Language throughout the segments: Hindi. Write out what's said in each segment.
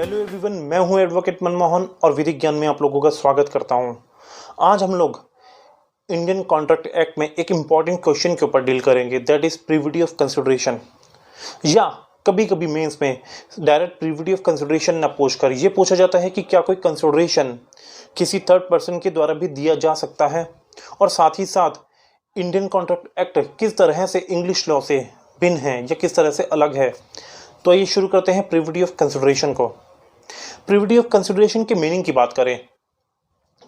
हेलो एवरीवन, मैं हूं एडवोकेट मनमोहन और विधिक ज्ञान में आप लोगों का स्वागत करता हूं। आज हम लोग इंडियन कॉन्ट्रैक्ट एक्ट में एक इम्पॉर्टेंट क्वेश्चन के ऊपर डील करेंगे, that is privity of consideration. या कभी कभी मेंस में डायरेक्ट प्रिविटी ऑफ कंसिडरेशन न पूछकर ये पूछा जाता है कि क्या कोई कंसिडरेशन किसी थर्ड पर्सन के द्वारा भी दिया जा सकता है, और साथ ही साथ इंडियन कॉन्ट्रैक्ट एक्ट किस तरह से इंग्लिश लॉ से भिन्न है या किस तरह से अलग है। तो आइए शुरू करते हैं प्रिविटी ऑफ कंसिडरेशन को। प्रिविटी ऑफ कंसिडरेशन के मीनिंग की बात करें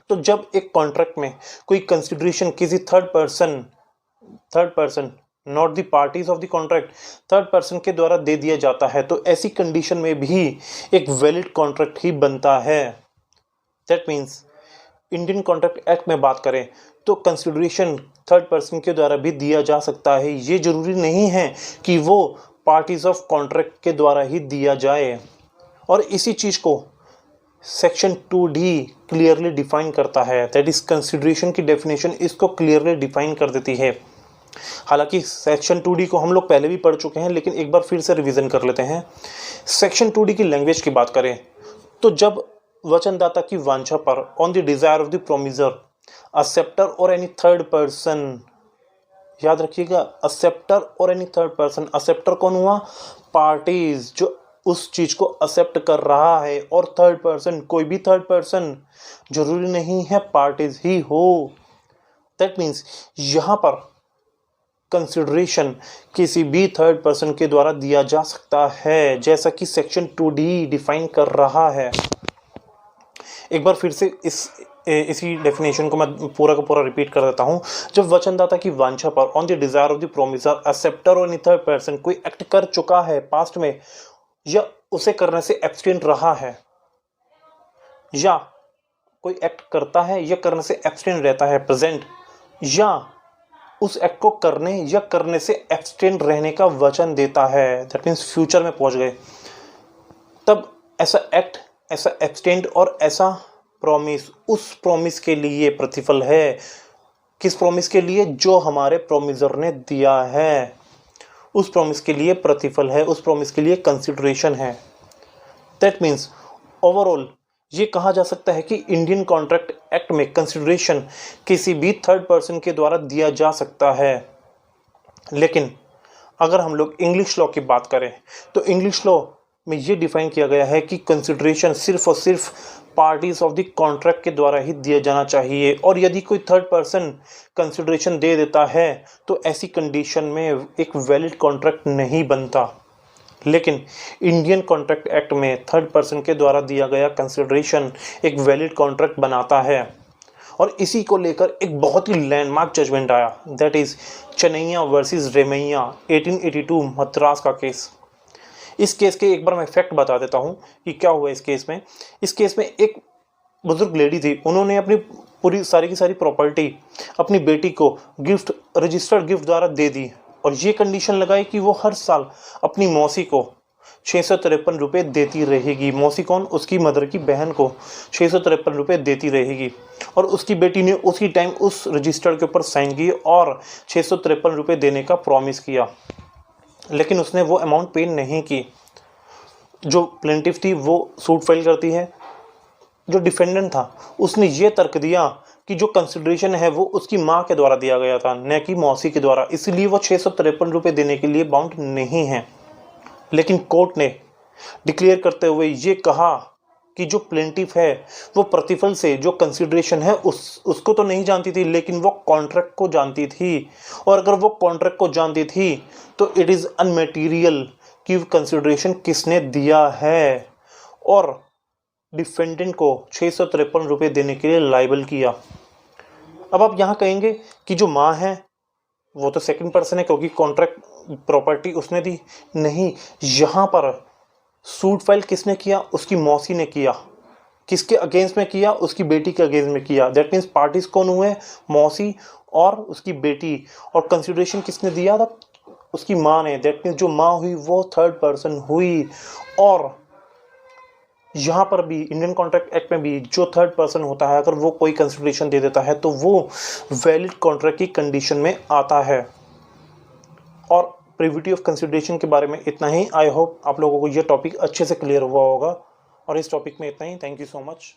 तो जब एक कॉन्ट्रैक्ट में कोई कंसिडरेशन किसी third person not the parties of the contract, third person के द्वारा दे दिया जाता है, तो ऐसी कंडीशन में भी एक वैलिड कॉन्ट्रैक्ट ही बनता है। That means Indian contract act में बात करें तो कंसिडरेशन थर्ड पर्सन के द्वारा भी दिया जा सकता है। ये जरूरी नहीं है कि वो पार्टीज ऑफ कॉन्ट्रैक्ट के द्वारा ही दिया जाए, और इसी चीज को सेक्शन 2D क्लियरली डिफाइन करता है। दैट इज कंसिडरेशन की डेफिनेशन इसको क्लियरली डिफाइन कर देती है। हालांकि सेक्शन 2D को हम लोग पहले भी पढ़ चुके हैं, लेकिन एक बार फिर से रिवीजन कर लेते हैं। सेक्शन 2D की लैंग्वेज की बात करें तो जब वचनदाता की वांछा पर on the desire of the promisor, acceptor और एनी थर्ड पर्सन, याद रखिएगा, एक्सेप्टर और एनी थर्ड पर्सन, एक्सेप्टर कौन हुआ? पार्टीज जो उस चीज को एक्सेप्ट कर रहा है, और थर्ड पर्सन कोई भी थर्ड पर्सन, जरूरी नहीं है पार्टीज ही हो। दैट मीन्स यहां पर कंसिडरेशन किसी भी थर्ड पर्सन के द्वारा दिया जा सकता है, जैसा कि सेक्शन 2D डिफाइन कर रहा है। एक बार फिर से इसी डेफिनेशन को मैं पूरा का पूरा रिपीट कर देता हूं। जब वचनदाता की वांछा पर on the desire of the promisor, acceptor और एनी थर्ड पर्सन कोई एक्ट कर चुका है पास्ट में, या उसे करने से एब्सटेन रहा है, या कोई एक्ट करता है या करने से एब्सटेन रहता है प्रेजेंट, या उस एक्ट को करने या करने से एब्सटेन रहने का वचन देता है, दैट मीन्स फ्यूचर में पहुंच गए, तब ऐसा एक्ट, ऐसा एब्सटेंट और ऐसा प्रॉमिस उस प्रॉमिस के लिए प्रतिफल है। किस प्रॉमिस के लिए? जो हमारे प्रोमिसर ने दिया है, उस प्रॉमिस के लिए प्रतिफल है, उस प्रॉमिस के लिए कंसिडरेशन है। दैट मीन्स ओवरऑल ये कहा जा सकता है कि इंडियन कॉन्ट्रैक्ट एक्ट में कंसिडरेशन किसी भी थर्ड पर्सन के द्वारा दिया जा सकता है। लेकिन अगर हम लोग इंग्लिश लॉ की बात करें तो इंग्लिश लॉ में ये डिफाइन किया गया है कि कंसिडरेशन सिर्फ और सिर्फ पार्टीज ऑफ द कॉन्ट्रैक्ट के द्वारा ही दिया जाना चाहिए, और यदि कोई थर्ड पर्सन कंसिडरेशन दे देता है तो ऐसी कंडीशन में एक वैलिड कॉन्ट्रैक्ट नहीं बनता। लेकिन इंडियन कॉन्ट्रैक्ट एक्ट में थर्ड पर्सन के द्वारा दिया गया कंसिडरेशन एक वैलिड कॉन्ट्रैक्ट बनाता है, और इसी को लेकर एक बहुत ही लैंडमार्क जजमेंट आया, that is Chinnaya versus Ramaiya 1882 Madras का केस। इस केस के एक बार मैं फैक्ट बता देता हूं कि क्या हुआ इस केस में। इस केस में एक बुजुर्ग लेडी थी, उन्होंने अपनी पूरी सारी की सारी प्रॉपर्टी अपनी बेटी को गिफ्ट, रजिस्टर्ड गिफ्ट द्वारा दे दी, और ये कंडीशन लगाई कि वो हर साल अपनी मौसी को 653 रुपये देती रहेगी। मौसी कौन? उसकी मदर की बहन को 653 रुपये देती रहेगी, और उसकी बेटी ने उसी टाइम उस रजिस्टर्ड के ऊपर साइन की और 653 रुपये देने का प्रॉमिस किया, लेकिन उसने वो अमाउंट पे नहीं की। जो प्लेंटिफ थी वो सूट फाइल करती है, जो डिफेंडेंट था उसने ये तर्क दिया कि जो कंसिडरेशन है वो उसकी माँ के द्वारा दिया गया था, न कि मौसी के द्वारा, इसलिए वो 653 रुपये देने के लिए बाउंड नहीं है। लेकिन कोर्ट ने डिक्लेयर करते हुए ये कहा कि जो प्लेंटिफ है वो प्रतिफल से जो कंसिडरेशन है उसको तो नहीं जानती थी, लेकिन वो कॉन्ट्रैक्ट को जानती थी, और अगर वो कॉन्ट्रैक्ट को जानती थी तो इट इज़ अनमेटीरियल कि कंसिडरेशन किसने दिया है, और डिफेंडेंट को 653 रुपये देने के लिए लायबल किया। अब आप यहाँ कहेंगे कि जो माँ है वो तो सेकंड पर्सन है क्योंकि कॉन्ट्रैक्ट प्रॉपर्टी उसने दी। नहीं, यहाँ पर सूट फाइल किसने किया? उसकी मौसी ने किया। किसके अगेंस्ट में किया? उसकी बेटी के अगेंस्ट में किया। दैट मीन्स पार्टीज कौन हुए? मौसी और उसकी बेटी, और कंसिडरेशन किसने दिया था? उसकी माँ ने। दैट मीन्स जो माँ हुई वो थर्ड पर्सन हुई, और यहाँ पर भी इंडियन कॉन्ट्रैक्ट एक्ट में भी जो थर्ड पर्सन होता है अगर वो कोई कंसिडरेशन दे देता है तो वो वैलिड कॉन्ट्रैक्ट की कंडीशन में आता है। और प्रिविटी ऑफ कंसिडरेशन के बारे में इतना ही। आई होप आप लोगों को ये टॉपिक अच्छे से क्लियर हुआ होगा। और इस टॉपिक में इतना ही। Thank you so much.